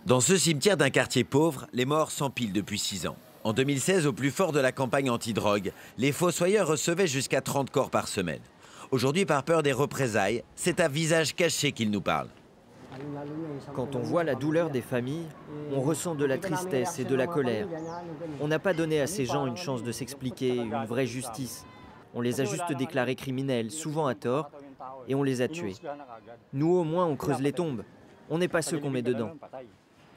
Dans ce cimetière d'un quartier pauvre, les morts s'empilent depuis 6 ans. En 2016, au plus fort de la campagne anti-drogue, les fossoyeurs recevaient jusqu'à 30 corps par semaine. Aujourd'hui, par peur des représailles, c'est à visage caché qu'ils nous parlent. Quand on voit la douleur des familles, on ressent de la tristesse et de la colère. On n'a pas donné à ces gens une chance de s'expliquer, une vraie justice. On les a juste déclarés criminels, souvent à tort, et on les a tués. Nous, au moins, on creuse les tombes. On n'est pas ceux qu'on met dedans.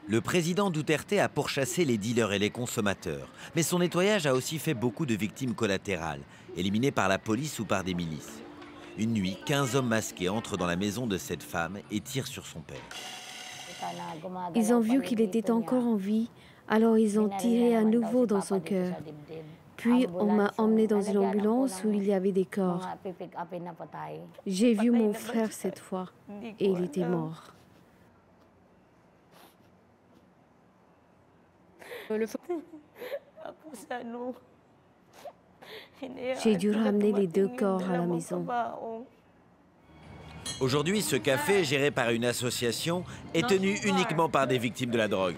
Le président Duterte a pourchassé les dealers et les consommateurs. Mais son nettoyage a aussi fait beaucoup de victimes collatérales, éliminées par la police ou par des milices. Une nuit, 15 hommes masqués entrent dans la maison de cette femme et tirent sur son père. Ils ont vu qu'il était encore en vie, alors ils ont tiré à nouveau dans son cœur. Puis on m'a emmené dans une ambulance où il y avait des corps. J'ai vu mon frère cette fois et il était mort. J'ai dû ramener les 2 corps à la maison. Aujourd'hui, ce café, géré par une association, est tenu uniquement par des victimes de la drogue.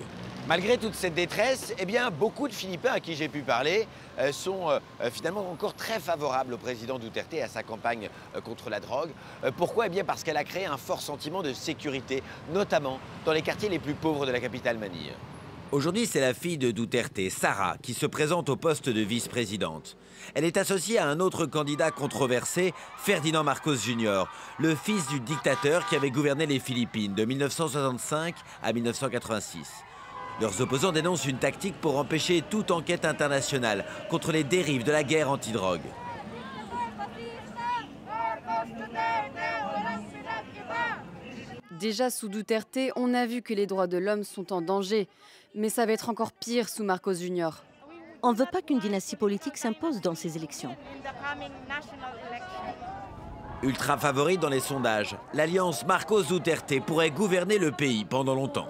Malgré toute cette détresse, eh bien, beaucoup de Philippins à qui j'ai pu parler sont finalement encore très favorables au président Duterte et à sa campagne contre la drogue. Pourquoi? Eh bien, parce qu'elle a créé un fort sentiment de sécurité, notamment dans les quartiers les plus pauvres de la capitale Manille. Aujourd'hui, c'est la fille de Duterte, Sara, qui se présente au poste de vice-présidente. Elle est associée à un autre candidat controversé, Ferdinand Marcos Jr., le fils du dictateur qui avait gouverné les Philippines de 1965 à 1986. Leurs opposants dénoncent une tactique pour empêcher toute enquête internationale contre les dérives de la guerre anti-drogue. Déjà sous Duterte, on a vu que les droits de l'homme sont en danger. Mais ça va être encore pire sous Marcos Jr. On ne veut pas qu'une dynastie politique s'impose dans ces élections. Ultra favorite dans les sondages, l'alliance Marcos-Duterte pourrait gouverner le pays pendant longtemps.